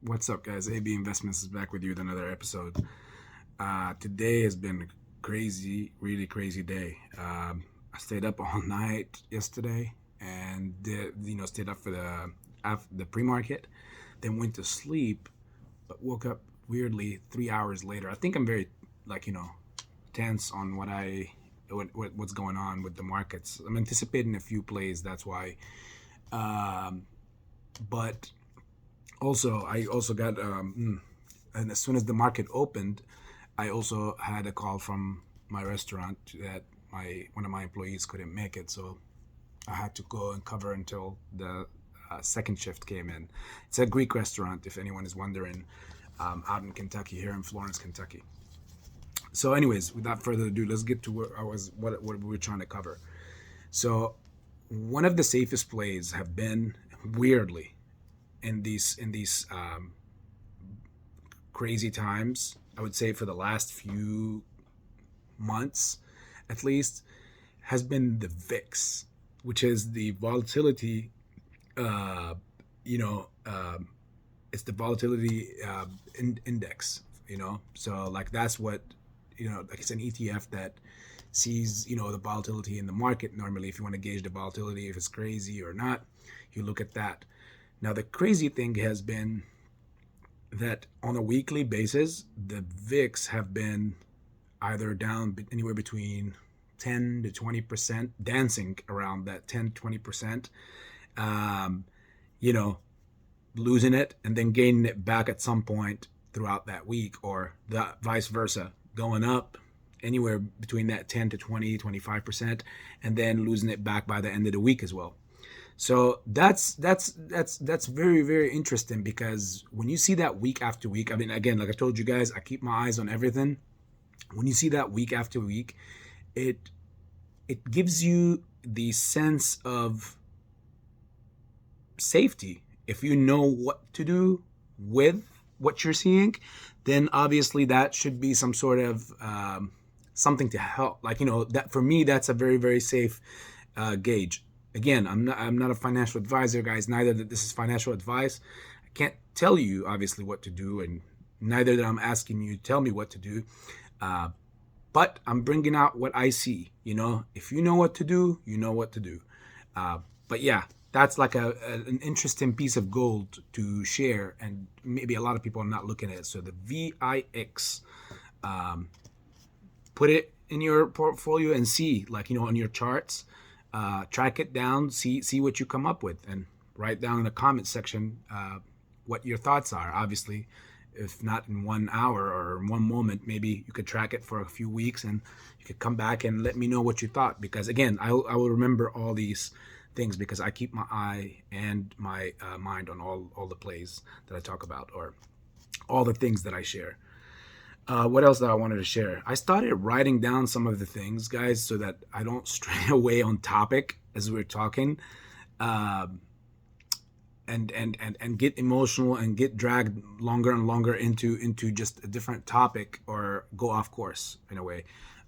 What's up, guys? AB Investments is back with you with another episode. Today has been a crazy, really crazy day. I stayed up all night yesterday and stayed up for the pre-market, then went to sleep, but woke up weirdly 3 hours later. I think I'm very tense on what's going on with the markets. I'm anticipating a few plays. That's why. Um, but I also got and as soon as the market opened, I also had a call from my restaurant that my one of my employees couldn't make it, so I had to go and cover until the second shift came in. It's a Greek restaurant, if anyone is wondering, out in Kentucky, here in Florence, Kentucky. So, anyways, without further ado, let's get to what we were trying to cover. So, one of the safest plays have been weirdly in these crazy times. I would say for the last few months, at least, has been the VIX, which is the volatility. Uh, you know, it's the volatility index. So like that's what like it's an ETF that sees the volatility in the market. Normally, if you want to gauge the volatility, if it's crazy or not, you look at that. Now, the crazy thing has been that on a weekly basis, the VIX have been either down anywhere between 10 to 20%, dancing around that 10, 20%, um, you know, losing it and then gaining it back at some point throughout that week, or the vice versa, going up anywhere between that 10 to 20, 25%, and then losing it back by the end of the week as well. So that's very, very interesting, because when you see that week after week, I mean, again, like I told you guys, I keep my eyes on everything. When you see that week after week, it it gives you the sense of safety. If you know what to do with what you're seeing, then obviously that should be some sort of something to help. Like, that for me, that's a very, very safe gauge. Again, I'm not a financial advisor, guys. Neither that this is financial advice. I can't tell you obviously what to do, and neither that I'm asking you to tell me what to do. Uh, but I'm bringing out what I see. If you know what to do, you know what to do. But yeah, that's like an interesting piece of gold to share, and maybe a lot of people are not looking at it. So the VIX, um, put it in your portfolio and see, like, on your charts, track it down, see what you come up with, and write down in the comment section what your thoughts are. Obviously, if not in 1 hour or in one moment, maybe you could track it for a few weeks, and you could come back and let me know what you thought. Because again, I will remember all these things, because I keep my eye and my mind on all the plays that I talk about, or all the things that I share. What else that I wanted to share? I started writing down some of the things, guys, so that I don't stray away on topic as we're talking, um, and get emotional and get dragged longer and longer into just a different topic, or go off course in a way.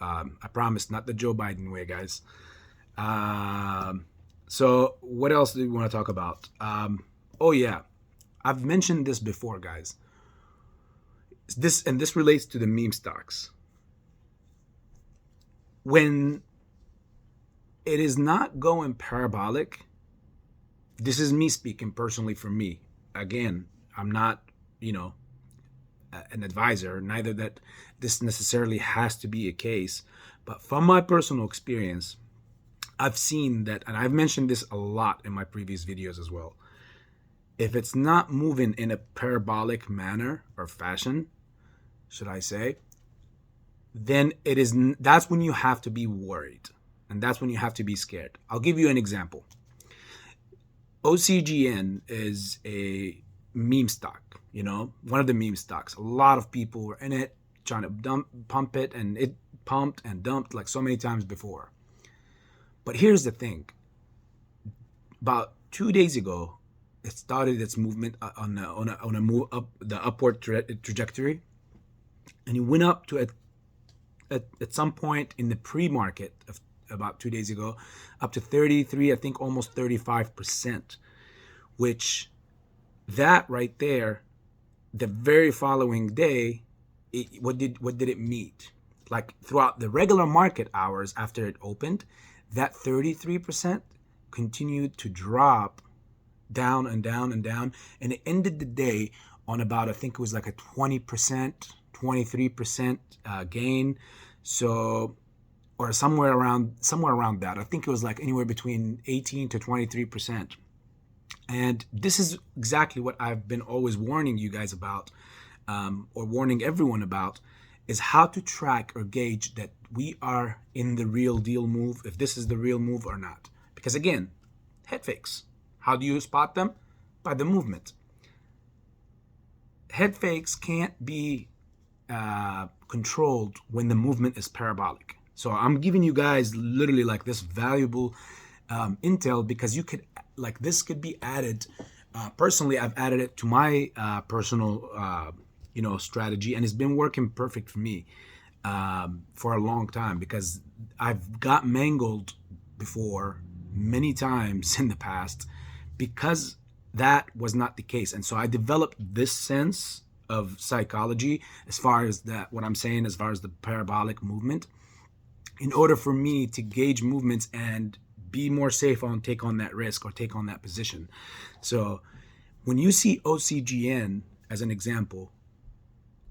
I promise, not the Joe Biden way, guys. Um, so what else do we want to talk about? Oh yeah, I've mentioned this before, guys. This relates to the meme stocks. When it is not going parabolic, this is me speaking personally for me. Again, I'm not, you know, an advisor, neither that this necessarily has to be a case. But from my personal experience, I've seen that, and I've mentioned this a lot in my previous videos as well. If it's not moving in a parabolic manner or fashion, should I say, then that's when you have to be worried, and that's when you have to be scared. I'll give you an example. OCGN is a meme stock, one of the meme stocks. A lot of people were in it trying to pump it, and it pumped and dumped like so many times before. But here's the thing. About 2 days ago, it started its movement on a move up the upward trajectory, and it went up to at some point in the pre-market of about 2 days ago, up to 33, I think almost 35%, which that right there the very following day, what did it meet? Like throughout the regular market hours after it opened, that 33% continued to drop down and down and down, and it ended the day on about, I think it was like a 20%, 23% gain. So, or somewhere around that. I think it was like anywhere between 18 to 23%. And this is exactly what I've been always warning you guys about, or warning everyone about, is how to track or gauge that we are in the real deal move, if this is the real move or not. Because again, head fakes. How do you spot them? By the movement. Head fakes can't be controlled when the movement is parabolic. So I'm giving you guys literally like this valuable intel, because you could, like, this could be added. Personally, I've added it to my personal strategy, and it's been working perfect for me for a long time, because I've got mangled before many times in the past because that was not the case. And so I developed this sense of psychology as far as that, what I'm saying, as far as the parabolic movement, in order for me to gauge movements and be more safe on take on that risk or take on that position. So when you see OCGN as an example,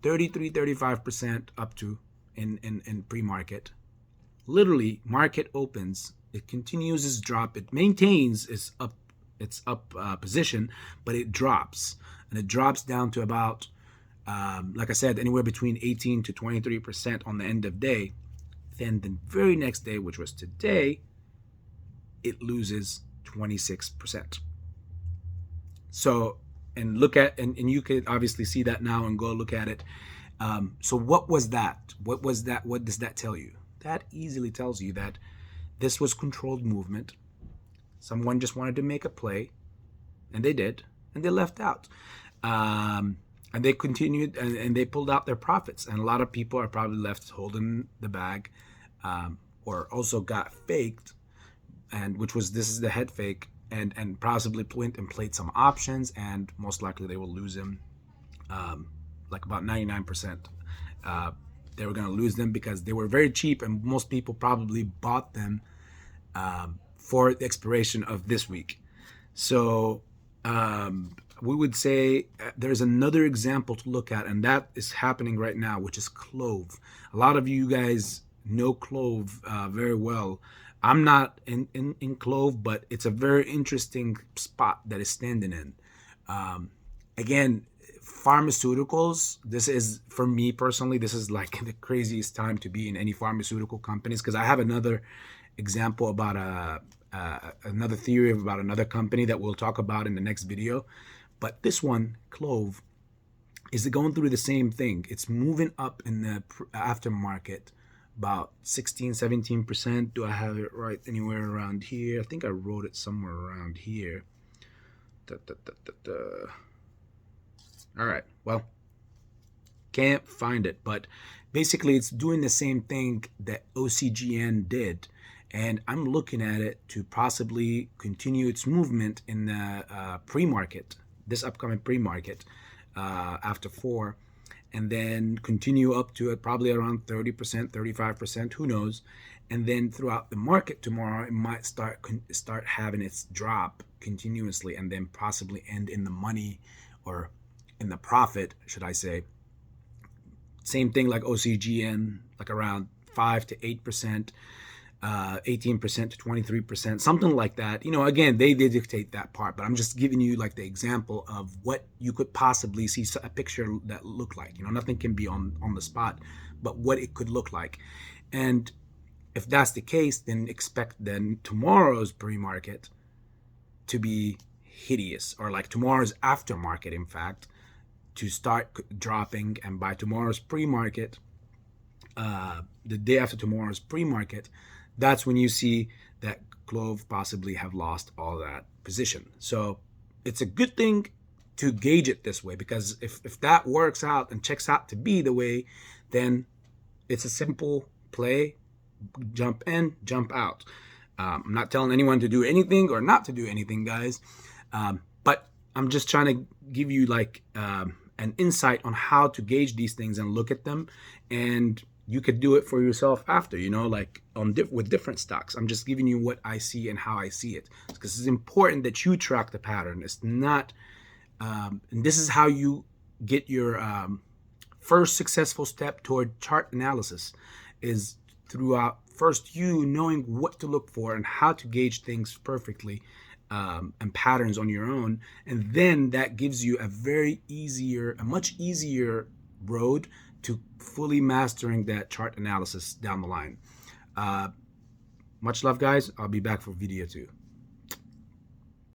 35% up to in pre-market, literally market opens, it continues its drop, it maintains its up position, but it drops, and it drops down to about like I said, anywhere between 18 to 23% on the end of day. Then the very next day, which was today, it loses 26%. So, and look at, and you could obviously see that now and go look at it. So what was that? What was that? What does that tell you? That easily tells you that this was controlled movement. Someone just wanted to make a play, and they did, and they left out. And they continued, and they pulled out their profits. And a lot of people are probably left holding the bag, or also got faked, and this is the head fake, and possibly went and played some options, and most likely they will lose them, like about 99%. They were going to lose them because they were very cheap, and most people probably bought them for the expiration of this week. So we would say there's another example to look at, and that is happening right now, which is Clove. A lot of you guys know Clove very well. I'm not in Clove, but it's a very interesting spot that is standing in. Again, pharmaceuticals, this is, for me personally, this is like the craziest time to be in any pharmaceutical companies, because I have another example about another theory about another company that we'll talk about in the next video. But this one, Clove, is going through the same thing. It's moving up in the aftermarket about 16-17%. Do I have it right anywhere around here? I think I wrote it somewhere around here. All right, well, can't find it, but basically it's doing the same thing that OCGN did, and I'm looking at it to possibly continue its movement in the pre-market, this upcoming pre-market after 4, and then continue up to it probably around 30%, 35%, who knows. And then throughout the market tomorrow, it might start having its drop continuously, and then possibly end in the money, or in the profit, should I say. Same thing like OCGN, like around 5 to 8%, 18% to 23%, something like that. Again, they dictate that part, but I'm just giving you like the example of what you could possibly see a picture that look like. Nothing can be on the spot, but what it could look like. And if that's the case, then expect then tomorrow's pre-market to be hideous, or like tomorrow's aftermarket, in fact, to start dropping. And by tomorrow's pre-market, the day after tomorrow's pre-market, that's when you see that Clove possibly have lost all that position. So it's a good thing to gauge it this way, because if that works out and checks out to be the way, then it's a simple play, jump in, jump out. I'm not telling anyone to do anything or not to do anything, guys, but I'm just trying to give you like an insight on how to gauge these things and look at them, and you could do it for yourself after, like with different stocks. I'm just giving you what I see and how I see it, because it's important that you track the pattern. It's not, and this is how you get your first successful step toward chart analysis, is throughout first you knowing what to look for and how to gauge things perfectly, and patterns on your own, and then that gives you a much easier road to fully mastering that chart analysis down the line. Much love, guys. I'll be back for video 2.